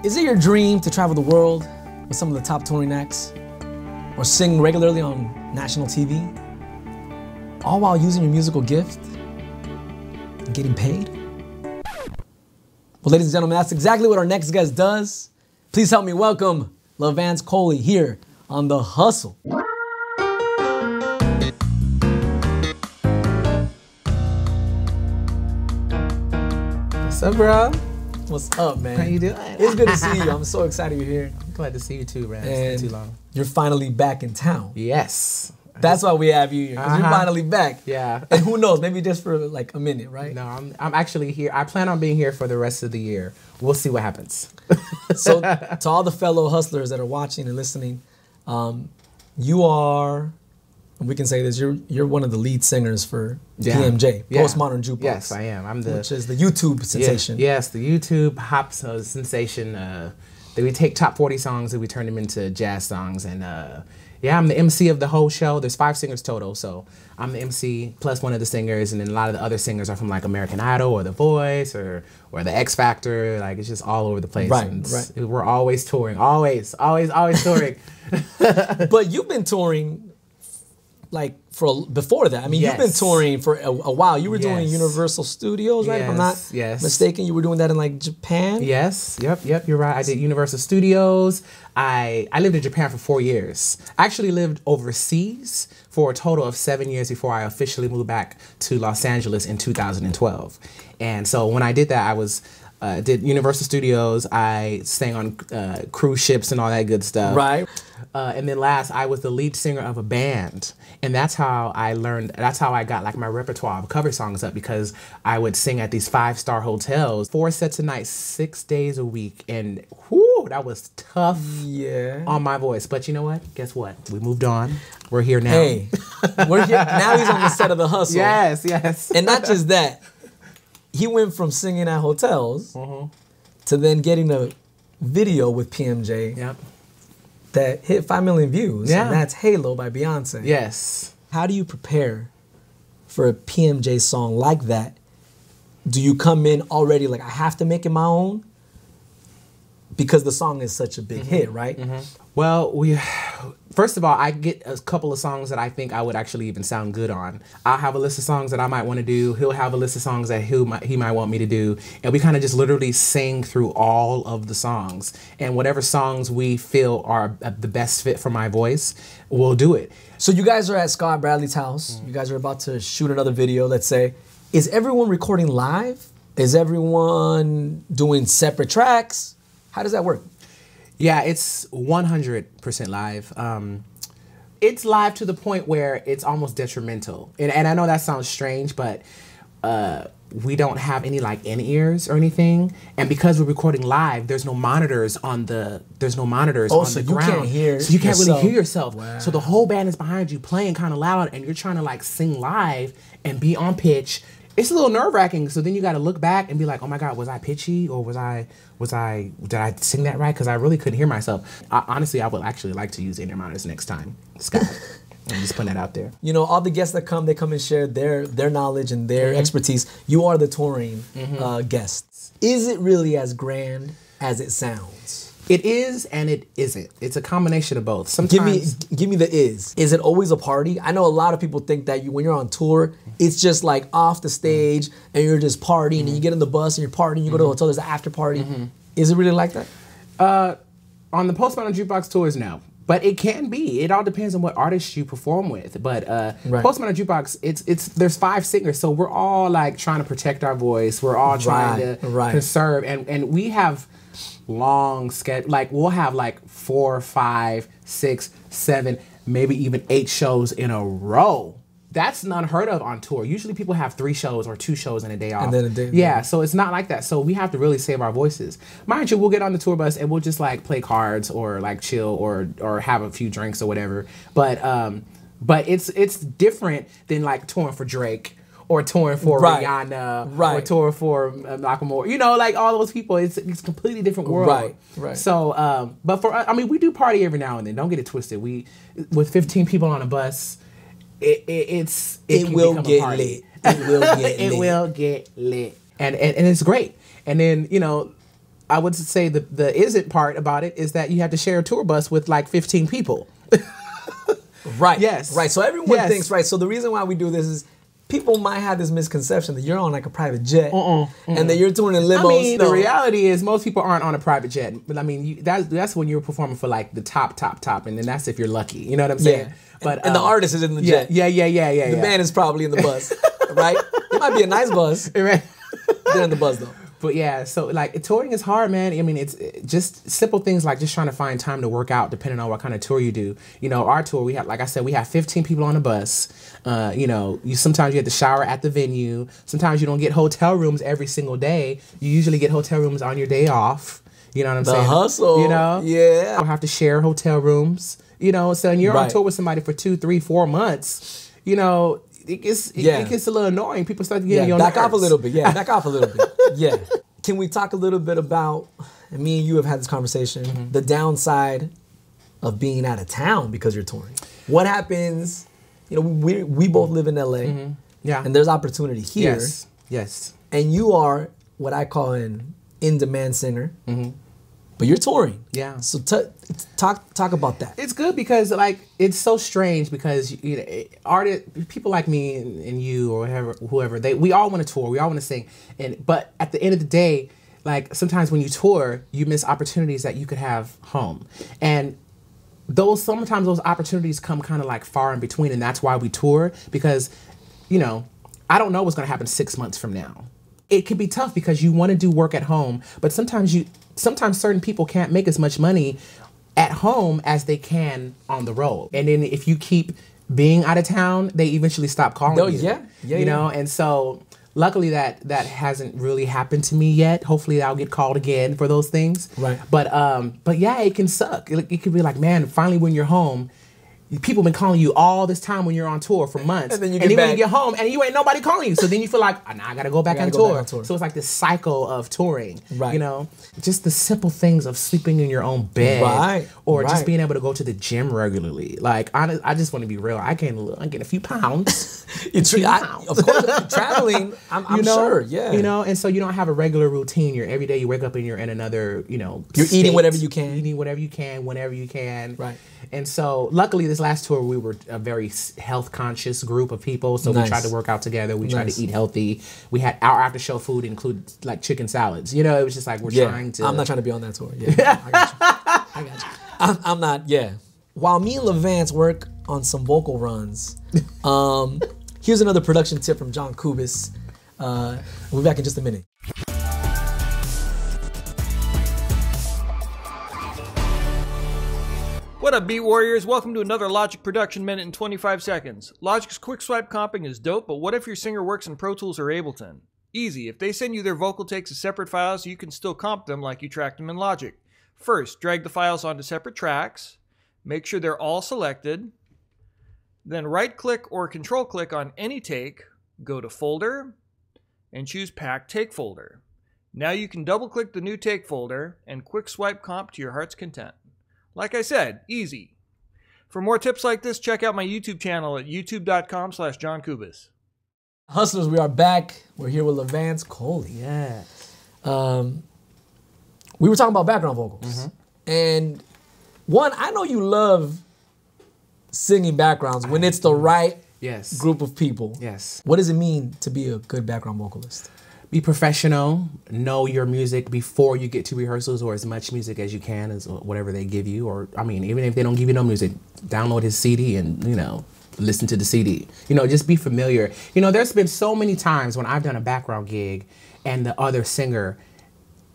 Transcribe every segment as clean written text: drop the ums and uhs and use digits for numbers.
Is it your dream to travel the world with some of the top touring acts or sing regularly on national TV, all while using your musical gift and getting paid? Well, ladies and gentlemen, that's exactly what our next guest does. Please help me welcome Lavance Colley here on The Hustle. What's up, bro? What's up, man? How you doing? It's good to see you. I'm so excited you're here. I'm glad to see you too, man. And It's been too long. you're finally back in town. Yes. That's why we have you here, because you're finally back. Yeah. And who knows, maybe just for like a minute, right? No, I'm actually here. I plan on being here for the rest of the year. We'll see what happens. So to all the fellow hustlers that are watching and listening, you are, we can say this, you're one of the lead singers for PMJ, Post Modern Jukebox. Yes, I am. Which is the YouTube sensation. Yes, the YouTube hop sensation. That we take top 40 songs and we turn them into jazz songs. And yeah, I'm the MC of the whole show. There's 5 singers total, so I'm the MC plus one of the singers, and then a lot of the other singers are from like American Idol or The Voice or the X Factor. Like, it's just all over the place. Right, and right. We're always touring, always touring. But you've been touring like before that. I mean, you've been touring for a while. You were doing Universal Studios, right? If I'm not mistaken, you were doing that in like Japan. Yes, yep, you're right. I did Universal Studios. I lived in Japan for 4 years. I actually lived overseas for a total of 7 years before I officially moved back to Los Angeles in 2012. And so when I did that, I was did Universal Studios. I sang on cruise ships and all that good stuff. Right. And then last, I was the lead singer of a band. And that's how I learned, that's how I got like my repertoire of cover songs up, because I would sing at these 5-star hotels, 4 sets a night, 6 days a week. And whoo, that was tough on my voice. But you know what? Guess what? We moved on. We're here now. Hey, we're here. Now he's on the set of The Hustle. Yes. And not just that, he went from singing at hotels to then getting a video with PMJ that hit 5 million views. And that's Halo by Beyonce. Yes. How do you prepare for a PMJ song like that? Do you come in already like, I have to make it my own? Because the song is such a big hit, right? Well, first of all, I get a couple of songs that I think I would actually even sound good on. I'll have a list of songs that I might want to do. He'll have a list of songs that he might want me to do. And we kind of just literally sing through all of the songs. And whatever songs we feel are the best fit for my voice, we'll do it. So you guys are at Scott Bradley's house. You guys are about to shoot another video, let's say. Is everyone recording live? Is everyone doing separate tracks? How does that work? Yeah, it's 100% live. It's live to the point where it's almost detrimental. And I know that sounds strange, but we don't have any like in-ears or anything. And because we're recording live, there's no monitors on the so the ground. You can't hear so you can't yourself. really hear yourself. Wow. So the whole band is behind you playing kind of loud, and you're trying to like sing live and be on pitch. It's a little nerve-wracking, so then you got to look back and be like, oh my God, was I pitchy, or did I sing that right? Because I really couldn't hear myself. Honestly, I would actually like to use in-ear monitors next time, Scott. I'm just putting that out there. You know, all the guests that come, they come and share their knowledge and their expertise. You are the touring guests. Is it really as grand as it sounds? It is and it isn't. It's a combination of both. Sometimes, give me the is. Is it always a party? I know a lot of people think that when you're on tour, it's just like off the stage and you're just partying and you get in the bus and you're partying, you go to a hotel, there's an after party. Is it really like that? On the Post Modern Jukebox tours, no. But it can be. It all depends on what artist you perform with. But Post Modern Jukebox, there's 5 singers, so we're all like trying to protect our voice. We're all trying to conserve, and we have long schedule. Like, we'll have like 4, 5, 6, 7, maybe even 8 shows in a row. That's unheard of on tour. Usually people have 3 shows or 2 shows in a day off. And then a day. Yeah, so it's not like that. So we have to really save our voices. Mind you, we'll get on the tour bus and we'll just like play cards or like chill or have a few drinks or whatever. But it's different than like touring for Drake or touring for Rihanna or touring for Nakamura. You know, like all those people. It's a completely different world. Right. So, but for I mean, we do party every now and then. Don't get it twisted. With 15 people on a bus. It will get lit. It will get lit. It will get lit. And it's great. And then, you know, I would say the isn't part about it is that you have to share a tour bus with like 15 people. Right. Yes. Right. So everyone thinks, right. So the reason why we do this is people might have this misconception that you're on like a private jet and that you're touring in limos. I mean, the reality is most people aren't on a private jet. But I mean, that's when you're performing for like the top. And then that's if you're lucky. You know what I'm saying? Yeah. But and the artist is in the jet. Yeah. The band is probably in the bus, right? It might be a nice bus. Right. They're in the bus though. But yeah, so like touring is hard, man. I mean, it's just simple things like just trying to find time to work out depending on what kind of tour you do. You know, our tour, we have, like I said, we have 15 people on the bus. You know, sometimes you have to shower at the venue. Sometimes you don't get hotel rooms every single day. You usually get hotel rooms on your day off. You know what I'm saying? The hustle. You know? Yeah. You have to share hotel rooms. You know, so when you're on tour with somebody for 2, 3, 4 months, you know, it gets a little annoying. People start getting your back nerves. off a little bit. Yeah, back off a little bit. Yeah. Can we talk a little bit about, and me and you have had this conversation, the downside of being out of town because you're touring? What happens, you know, we both live in LA. Yeah. And there's opportunity here. Yes. And you are what I call an in-demand singer. But you're touring. Yeah. So talk about that. It's good because like it's so strange because you know, people like me and you or whoever we all want to tour, we all want to sing, but at the end of the day, like sometimes when you tour, you miss opportunities that you could have home, and sometimes those opportunities come kind of like far in between, and that's why we tour because, you know, I don't know what's going to happen 6 months from now. It can be tough because you want to do work at home, but sometimes certain people can't make as much money at home as they can on the road. And then if you keep being out of town, they eventually stop calling you. Yeah. You know, and so luckily that hasn't really happened to me yet. Hopefully I'll get called again for those things. Right. But yeah, it can suck. It could be like, man, finally when you're home, people been calling you all this time when you're on tour for months. And then when you get home and you ain't nobody calling you. So then you feel like, now I gotta go back on tour. So it's like this cycle of touring. Right. You know? Just the simple things of sleeping in your own bed. Right. Or just being able to go to the gym regularly. Like I just want to be real. I gained a few pounds. Of course, traveling, I'm sure, yeah. You know, and so you don't have a regular routine. Every day you wake up and you're in another, you know, you're state. eating whatever you can. Eating whatever you can, whenever you can. Right. And so luckily this last tour we were a very health conscious group of people. So we tried to work out together. We tried to eat healthy. We had our after show food included like chicken salads. You know, it was just like we're trying to. I'm not trying to be on that tour. Yeah, I got you. I'm not. Yeah. While me and Lavance work on some vocal runs, here's another production tip from John Kubis. We'll be back in just a minute. What up, Beat Warriors? Welcome to another Logic Production Minute in 25 seconds. Logic's quick swipe comping is dope, but what if your singer works in Pro Tools or Ableton? Easy. If they send you their vocal takes as separate files, you can still comp them like you tracked them in Logic. First, drag the files onto separate tracks. Make sure they're all selected. Then right-click or control-click on any take, go to Folder, and choose Pack Take Folder. Now you can double-click the new take folder and quick swipe comp to your heart's content. Like I said, easy. For more tips like this, check out my YouTube channel at youtube.com/JohnKubis. Hustlers, we are back. We're here with Lavance Colley. Yeah. We were talking about background vocals. And one, I know you love singing backgrounds when it's the right group of people. Yes. What does it mean to be a good background vocalist? Be professional, know your music before you get to rehearsals, or as much music as you can, as whatever they give you. Or, I mean, even if they don't give you no music, download his CD and, you know, listen to the CD. You know, just be familiar. You know, there's been so many times when I've done a background gig and the other singer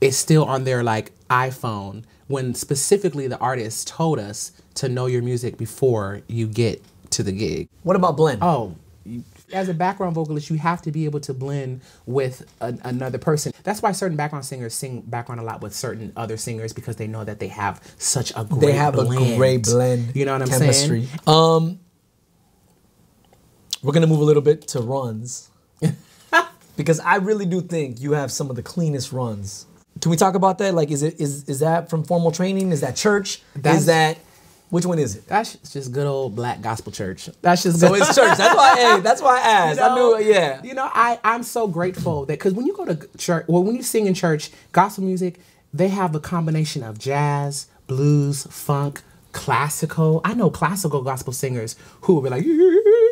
is still on their, like, iPhone when specifically the artist told us to know your music before you get to the gig. What about blend? Oh, as a background vocalist, you have to be able to blend with another person. That's why certain background singers sing background a lot with certain other singers, because they know that they have such a great blend. A great blend. You know what I'm chemistry. saying? We're gonna move a little bit to runs because I really do think you have some of the cleanest runs. Can we talk about that? Like, is that from formal training? Is that church? Which one is it? That's just good old black gospel church. That's just so it's church. That's why I asked. You know, I knew. Yeah. You know, I'm so grateful that, because when you go to church, well, when you sing in church, gospel music, they have a combination of jazz, blues, funk, classical. I know classical gospel singers who will be like,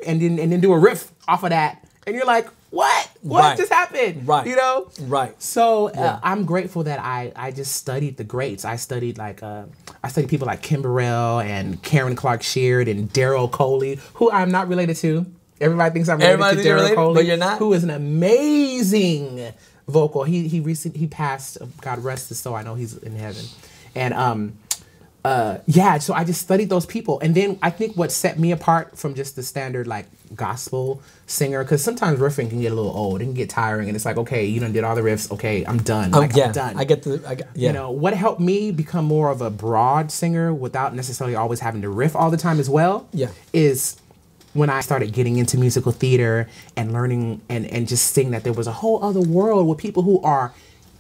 and then do a riff off of that. And you're like, what? What just happened? Right. You know? Right. So I'm grateful that I just studied the greats. I studied people like Kim Burrell and Karen Clark Sheard and Daryl Coley, who I'm not related to. Everybody thinks I'm related to Daryl Coley, but you're not. Who is an amazing vocal. He passed. God rest his soul. I know he's in heaven. And so I just studied those people. And then I think what set me apart from just the standard like gospel singer, because sometimes riffing can get a little old, it can get tiring, and it's like, okay, you done did all the riffs, okay, I'm done. I'm done. You know, what helped me become more of a broad singer without necessarily always having to riff all the time as well is when I started getting into musical theater and learning and just seeing that there was a whole other world with people who are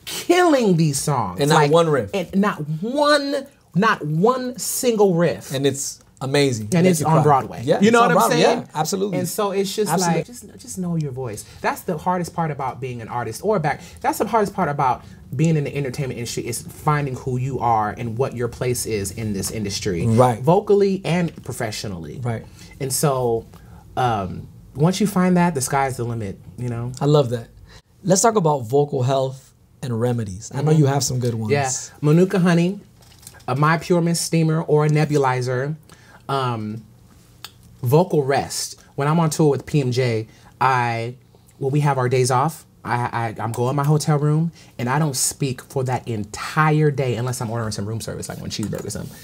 killing these songs. And not one riff. And not one single riff. And it's amazing. And it's on Broadway. Yeah, you know what I'm saying? Yeah, absolutely. And so it's just like, just know your voice. That's the hardest part about being an artist that's the hardest part about being in the entertainment industry, is finding who you are and what your place is in this industry. Right. Vocally and professionally. Right. And so once you find that, the sky's the limit, you know? I love that. Let's talk about vocal health and remedies. I know you have some good ones. Yeah. Manuka honey, a My Pure Mist steamer or a nebulizer, vocal rest. When I'm on tour with PMJ, we have our days off. I'm going in my hotel room and I don't speak for that entire day unless I'm ordering some room service, like one cheeseburger or something.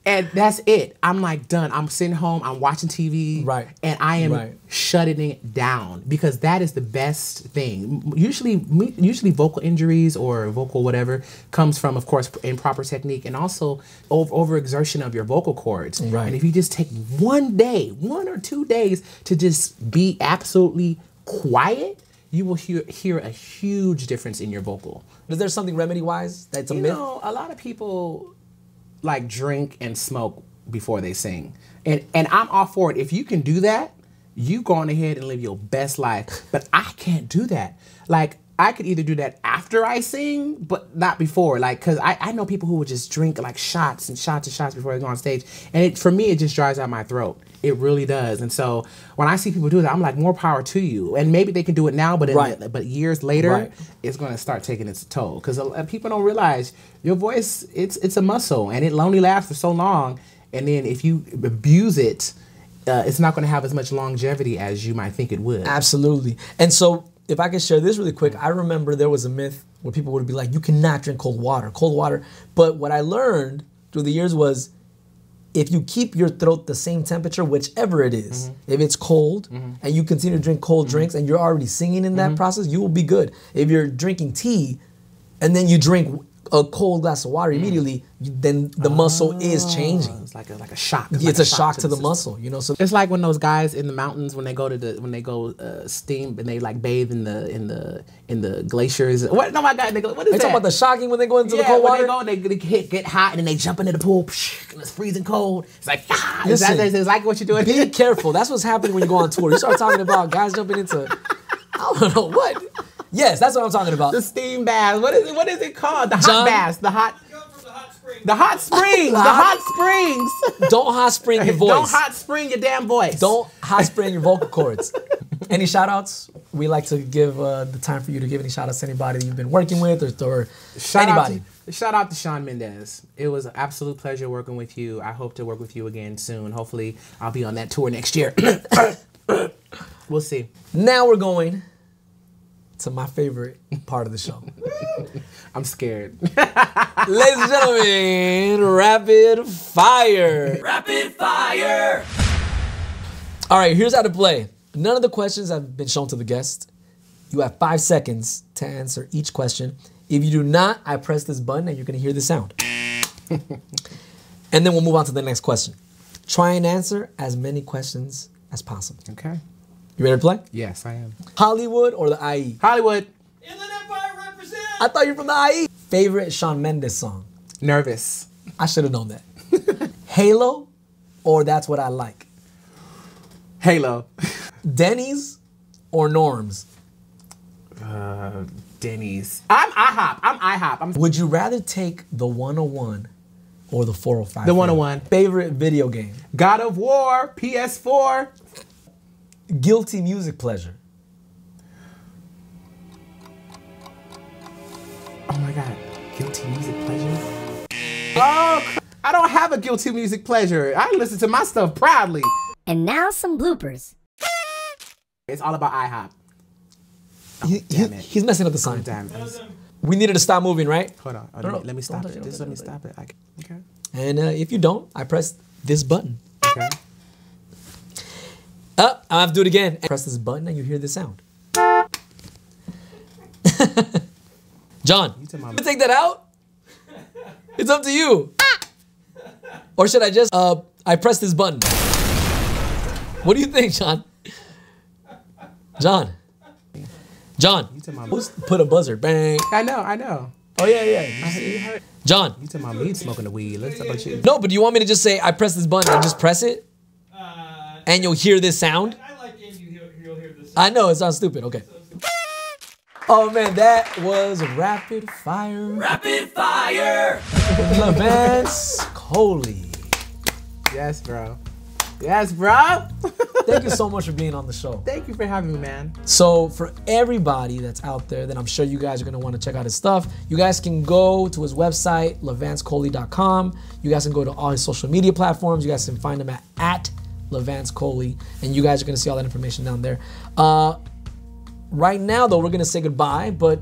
And that's it. I'm like done. I'm sitting home, I'm watching TV, and I am shutting it down, because that is the best thing. Usually vocal injuries or vocal whatever comes from, of course, improper technique and also overexertion of your vocal cords. Right. And if you just take 1 or 2 days to just be absolutely quiet, you will hear a huge difference in your vocal. Is there something remedy-wise that's a myth? You know, a lot of people like drink and smoke before they sing. And I'm all for it. If you can do that, you go on ahead and live your best life. But I can't do that. Like, I could either do that after I sing, but not before. Like, cause I know people who would just drink like shots and shots and shots before they go on stage. And for me, it just dries out my throat. It really does. And so when I see people do that, I'm like, more power to you. And maybe they can do it now, but but years later, it's going to start taking its toll. Because people don't realize your voice, it's a muscle, and it only lasts for so long. And then if you abuse it, it's not going to have as much longevity as you might think it would. Absolutely. And so if I could share this really quick, I remember there was a myth where people would be like, you cannot drink cold water. But what I learned through the years was, if you keep your throat the same temperature, whichever it is, if it's cold and you continue to drink cold drinks and you're already singing in that process, you will be good. If you're drinking tea and then you drink a cold glass of water immediately, then the muscle is changing. It's like a shock. It's a shock to the muscle, you know. So it's like when those guys in the mountains, when they go steam and they like bathe in the glaciers. What? No, my God, what is that? They talking about the shocking when they go into the cold water. When they get hot and then they jump into the pool and it's freezing cold. It's like Listen, it's like what you're doing. Be careful. That's what's happening when you go on tour. You start talking about guys jumping into, I don't know what. Yes, that's what I'm talking about. The steam bath. What is it called? The hot baths. The hot springs. The hot springs. Don't hot spring your voice. Don't hot spring your damn voice. Don't hot spring your vocal cords. Any shout outs? We like to give the time for you to give any shout outs to anybody that you've been working with or anybody. Shout out to Shawn Mendes. It was an absolute pleasure working with you. I hope to work with you again soon. Hopefully I'll be on that tour next year. We'll see. Now we're going to my favorite part of the show. I'm scared. Ladies and gentlemen, rapid fire. Rapid fire. All right, here's how to play. None of the questions have been shown to the guest. You have 5 seconds to answer each question. If you do not, I press this button and you're gonna hear the sound. And then we'll move on to the next question. Try and answer as many questions as possible. Okay. You ready to play? Yes, I am. Hollywood or the IE? Hollywood. Inland Empire represent! I thought you were from the IE. Favorite Shawn Mendes song? Nervous. I should have known that. Halo or That's What I Like? Halo. Denny's or Norm's? Denny's. I'm IHOP. Would you rather take the 101 or the 405? The 101. Favorite video game? God of War, PS4. Guilty music pleasure. Oh my God, guilty music pleasure? Oh, I don't have a guilty music pleasure. I listen to my stuff proudly. And now some bloopers. It's all about IHOP. Oh, He's messing up the sign. Damn it. We needed to stop moving, right? Hold on. Let me stop it. Just let me stop it. Okay. And if you don't, I press this button. Okay. Up. I have to do it again. Press this button and you hear this sound. John, you take that out? It's up to you. Or should I just, I press this button? What do you think, John? John. Let's put a buzzer. Bang. I know. Oh, yeah. John. You talking about me smoking the weed. Let's talk about you. No, but do you want me to just say, I press this button and just press it? And you'll hear this sound? I like it. You'll hear this sound. I know, it sounds stupid. Okay. Oh, man, that was rapid fire. Rapid fire! Lavance Colley. Yes, bro. Thank you so much for being on the show. Thank you for having me, man. So for everybody that's out there that I'm sure you guys are going to want to check out his stuff, you guys can go to his website, lavancecolley.com. You guys can go to all his social media platforms. You guys can find him at Lavance Colley, and you guys are going to see all that information down there. Right now, though, we're going to say goodbye, but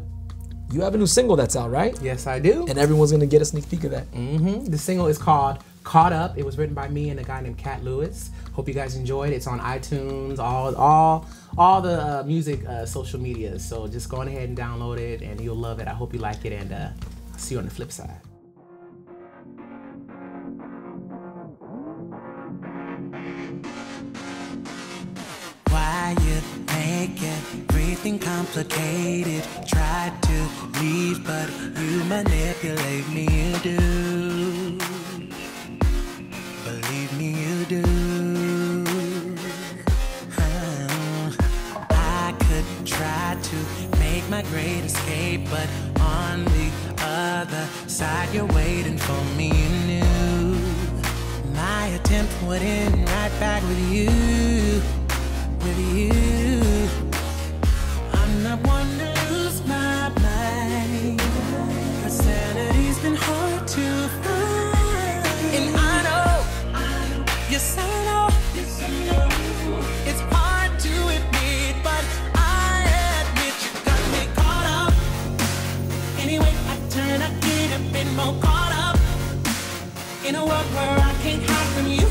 you have a new single that's out, right? Yes, I do. And everyone's going to get a sneak peek of that. The single is called Caught Up. It was written by me and a guy named Cat Lewis. Hope you guys enjoyed. It's on iTunes, all the music social media. So just go on ahead and download it, and you'll love it. I hope you like it, and I'll see you on the flip side. Why you make everything complicated? Try to leave, but you manipulate me, you do. Believe me, you do. I could try to make my great escape, but on the other side you're waiting for me, you knew. My attempt would end right back with you. I'm not one to lose my mind, but sanity's been hard to find. And I know, yes I know, it's hard to admit, but I admit you got me caught up. Anyway, I turn, I get a bit more caught up in a world where I can't hide from you.